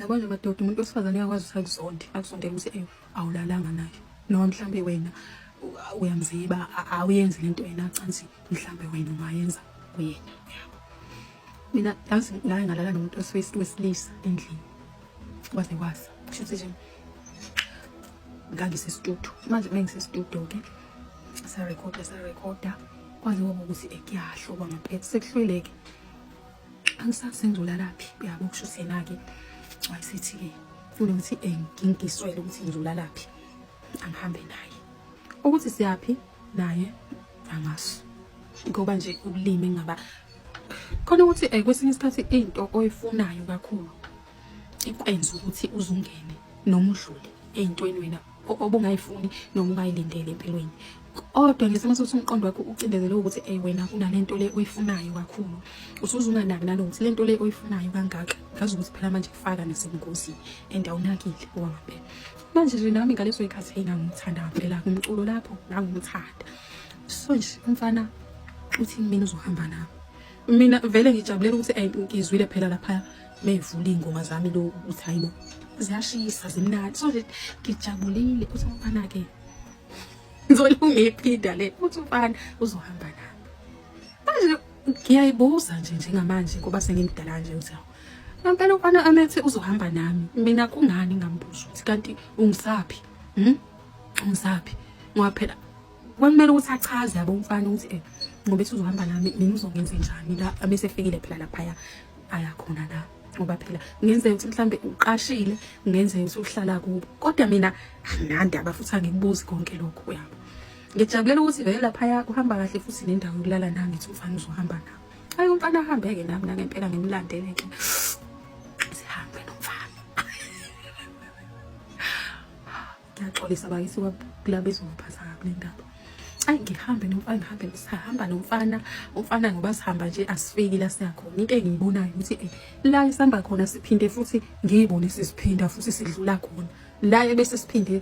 Yabo nje madoda umuntu wesifazane uyakwazi ukuthi akusondele ukuthi awulalanga naye. Noma mhlambe wena uyamziba awuyenzi lento yena acansi mhlambe wena ungayenza kuyena. Mina yazi ngake ngalala nomuntu wesilisa endlini. Kwaze kwasa. Kusho ukuthi nje ngangisestudio. Manje mengisestudio ke sarecorda kwaze kwaba ukuthi kuyahloba ngempela sekuhlweleke. Angisazi ngizolalaphi uyabo kusho sena ke wayesithi ke ufuna ukuthi ngingiswele ukuthi ngizolalaphi angihambe naye ukuthi siyaphi naye angazi ngoba nje ulimi ngaba khona ukuthi kwesinye isikhathi into oyifunayo kakhulu ikwenza ukuthi uzungene noma udlule ezintweni wena obungayifuni noma ungayilindele empilweni. Kodwa ngesikhathi sokuthi umqondo wakho ucindezele ukuthi wena kunalento le oyifunayo kakhulu usuzunganaki nalokuthi lento le oyifunayo kangaka ngazi ukuthi phela manje kufaka nesengozini and awunakile owangaphela. Manje nje nami ngaleso ikhathi engangithanda ngempela kumculo lapho ngangumthanda. So nje umfana uthi mina uzohamba nami. Mina vele ngijabulela ukuthi ngizwile phela lapha mevula ingoma zami lo uthi hayibo ziyashisa zimnandi. So nje ngijabulile ukuthi umfana ke ngizolungephinda le uthi umfana uzohamba nami. Manje ngiyayibuza nje njengamanje ngoba sengimdala nje uthi ngempela umfana amethi uzohamba nami. Mina kungani ngambuza ukuthi kanti ungisaphi? Ungisaphi? Ngoba phela kwamele ukuthi achaze yabo umfana ukuthi ngoba ethi uzohamba nami mina uzongenza njani la bese efikile phela lapha ayakhona la. Ngoba phela ngenzeka ukuthi mhlambe uqashile ngenzeka ukuthi uhlala kubo kodwa mina anginandaba futhi angikubuzi konke lokho yabo. Ngijabulela ukuthi vele lapha uhamba kahle futhi nendawo yokulala nami ngithi umfana uzohamba nami. Hayi umfana ahambeke nami na ngempela ngimlandele ke. Sihambe nomfana. Ngiyaxolisa bakithi kula bezongiphatha kabi le ndaba. Ayi ngihambe nomfana ngihambe sihamba nomfana umfana ngoba sihamba nje asifiki la siyakhona into engiyibonayo ukuthi la isihamba khona siphinde futhi ngiyibone sisiphinda futhi sidlula khona la bese siphinde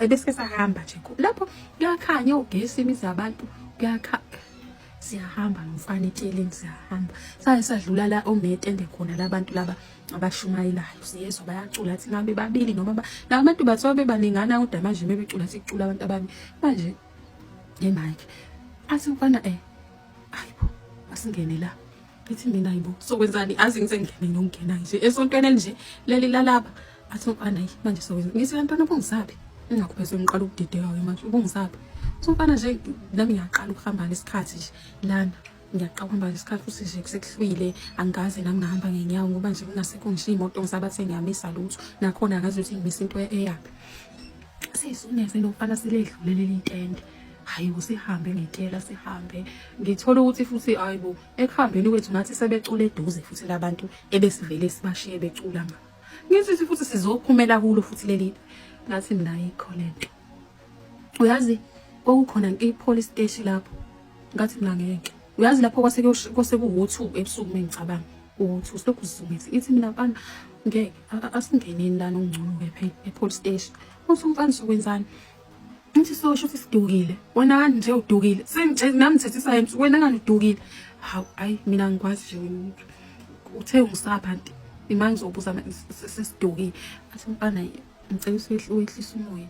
bese sahamba nje lapho kuyakhanya ugesi imizi yabantu siyahamba nomfana etsheleni siyahamba sadlula la onetende khona labantu laba abashumayelayo siyezwa bayacula athi ngabe babili noma labantu bathiwa bebaningana kodwa manje mebecula sicula abantu abanye manje Mike athi mfana ayibo asingene la ngithi mina ayibo sokwenzani azi ngisengene nongena nje esontweni elinje leli lalapha athi mfana manje sokwenza ngithi lantwana bongisaphi ngakuphethe ngiqala ukudideka manje ubongisaphi umfana nje nami ngiyaqala ukuhamba lesikhathi nje lana ngiyaqala ukuhamba lesikhathi futhi nje sekuhlwile angazi nami ngihamba ngenyawo ngoba nje kungasekho ngisho imoto ngisabathe ngiyamisa lutho nakhona akazi ukuthi ngimisa into eyapi sesoneze nomfana siledlule leli tende. Hayi usihambe ngitshela sihambe ngithola ukuthi futhi ayibo ekuhambeni kwethu ngathi sebecula eduze futhi labantu ebesivele sibashiye becula nga ngithi futhi sizophumela kulo futhi leli ngathi mina ayikho lento uyazi kwakukhona ipolice station lapho ngathi mina ngeke uyazi lapho kwase ku-2 ebusuku mengicabanga u2 sekuzumithi ithi mina mfana ngeke asingeneni lana ongcono ke epolice station uthi umfana sokwenzani ngithi sosho ukuthi sidukile wena kanje nje udukile sengithe nami thethisa yena wena ngani udukile hawu ayi mina ngikwazi nje uthe ungisapha nti imanje uzobuza sesidukile athi mfana ngicela uyehlisa umoya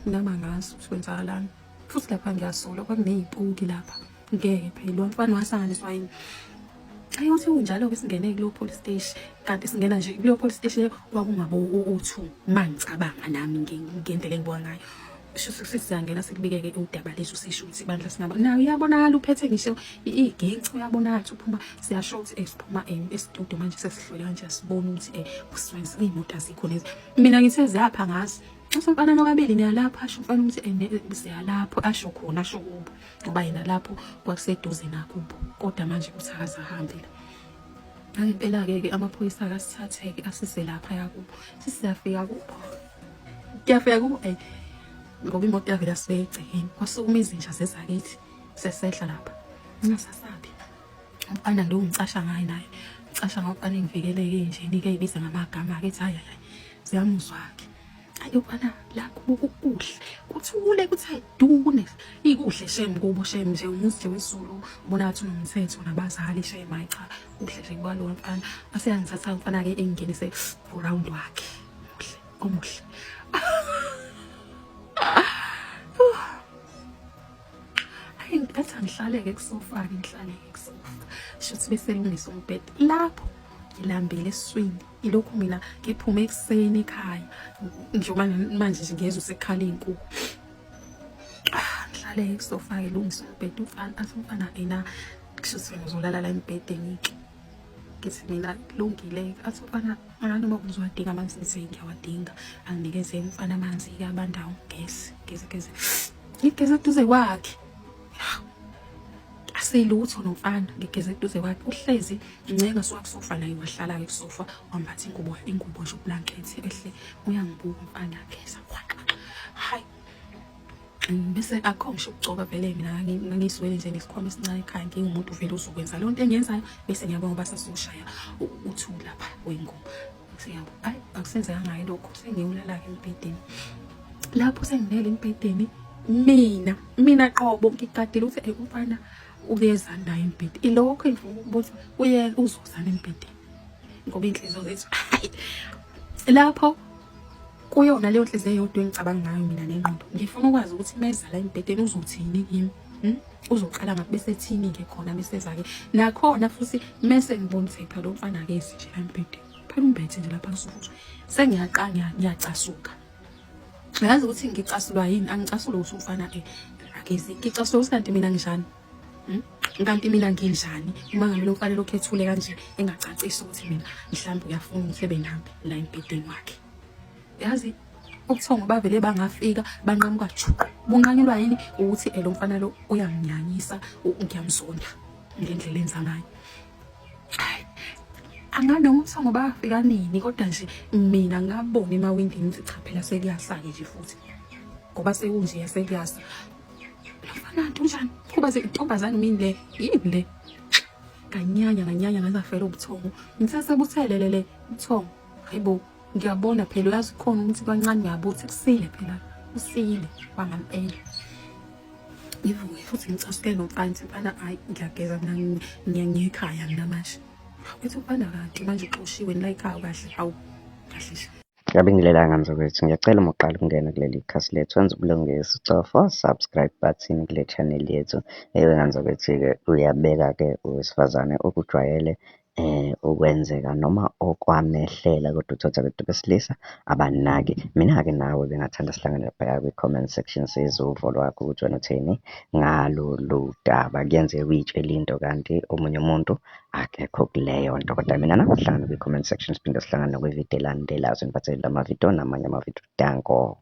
nami angazi ukuthi kwenzakalani futhi lapha ngiyasola kwakuney'puki lapha ngeke phela umfana wasanganiswa yini ayi uthi unjalo ke singene kulo police station kanti singena nje kulo police station kwakungabo u2 mangicabanga nami ngendlela engibuka ngayo sisizangena sikubikeke udaba leso sisho ukuthi bandla sinaba nayo uyabonakala uphethe ngisho igenci uyabonakala ukuthi uphuma siyasho ukuthi siphuma estudio manje sesihlole kanje sibona ukuthi kuswenza imoto azikho lezi mina ngithe ziyapha ngazi usomfana nokabili niyalapha asho mfana ukuthi siyalapho asho khona asho kubo ngoba yena lapho kwakuseduze nakubo kodwa manje uthakaza ahambile ngempela ke amaphoyisa akasithatheke asise lapha yakubo sisiyafika kubo kuyafika kubo ngoba imoto yavela sibeyegcekeni kwasukuma izinja zezakithi sesehla lapha ngingasasabi umfana lo ngicasha ngaye naye ngicasha ngomfana engivikeleke nje nike ibiza ngamagama ke ethi hayi ziyamuzwa ke ayobana la kuhle kuthule kuthi ayidune ikuhle shem kubo shem nje umuzi nje wesizulu ubona ngathi unomthetho nabazali shem hayi cha kuhle nje kwalo mfana aseyangithatha umfana ke engingenise round wakhe omuhle hayi ngathi ngihlale-ke kusofa-ke ngihlale-ke kusofa shuthi bese lungisa umbhede lapho ngilambile esiswini ilokhu mina ngiphume ekuseni ekhaya njengoba manje nje ngezwe sekukhala iy'nkukhu ngihlale-ke kusofa-ke lungisa umbhede umfana ena kushuthi wena uzolala la embhedeni-ke ngithi mina kulungile athi umfana noma uzowadinga amanzi ngithi ngiyawadinga anginikeze umfana amanzi-ke abandawo ngeze ngigeze eduze kwakhe aselutho nomfana ngigeze eduze kwakhe uhlezi ncenga suka kusofa naye wahlala-ke kusofa wambatha ingubo nje ublankethi ehle uyangibuka umfana ageza hayi bese akho ngisho ukugcoba vele mina ngangiyiswele nje nesikhwama esincane ekhaya ngingumuntu vele uzokwenza leyo nto engiyenzayo bese ngiyabona ngoba sasizoshaya uthuli lapha wengoma siyabona hayi akusenzeka ngayo lokho sengiyolala-ke embhedeni lapho sengilele embhedeni mina qobo ngigadile ukuthi umfana uyeza naye embhedeni ilokho engifuna ukuthi uzozana embhedeni ngoba inhliziyo zethu hayi lapho kuyona leyo nhliziyo eyodwa engicabanga ngayo mina nengqondo ngifuna ukwazi ukuthi meza la embhedeni uzothini kimi uzoqala ngabe bese thini-ke khona meseza-ke nakhona futhi mese ngibona ukuthi phela lo mfana-ke ezinje la embhedeni phela umbethe nje lapha kusukuthi sengiyaqala ngiyacasuka ngazi ukuthi ngicasulwa yini angicasulwa ukuthi umfana akezi ngicasulwa ukuthi kanti mina nginjani kanti mina nginjani uma ngabe lo mfana lokhu ethule kanje engacacisi ukuthi mina mhlawumbe uyafuna ukuthi ebe nami la embhedeni wakhe yazi ubuthongo bavele bangafika banqamuka juqu bunqanyulwa yini ukuthi lo mfana lo uyanginyanyisa ngiyamzonda ngendlela enza ngayo anganoma ubuthongo bafika nini kodwa nje mina ngabona emawindini ukuthi cha phela sekuyasa-ke nje futhi ngoba sekunje sekuyasa lofana nto njani kuba intombazane mini le yini le nganyanya ngazafela ubuthongo ngisasebuthelele ubuthongo hayibo ngiyabona phela uyazi khona ukuthi kancane uyabuthi kusile phela usile wangampela ivuke futhi ngicasukele nomfana mfana hayi ngiyageza mina ngiyekhaya mina manje wethu umfana kanti manje uxoshiwe la ekhaya kahle hawu kahle Ngiyabingelela mzakwethu, ngiyacela uma uqala ukungena kuleli khasi lethu wenza ubulungisa ucofa subscribe button kule channel yethu. Mzakwethu-ke uyabeka-ke owesifazane okujwayele ukwenzeka noma okwamehlela kodwa uthotha abantu besilisa abanaki. Mina-ke nawe bengathanda sihlangane laphaya kwi-comment section sizwe uvo lwakho ukuthi wena utheni ngalolu daba. Kuyenzeka uyitshele into kanti omunye umuntu akekho kuleyo nto, kodwa mina nawe sihlangane kwi-comment section siphinde sihlangane kwividiyo elandelayo. Senibathele amavidiyo namanye amavidiyo. Danko.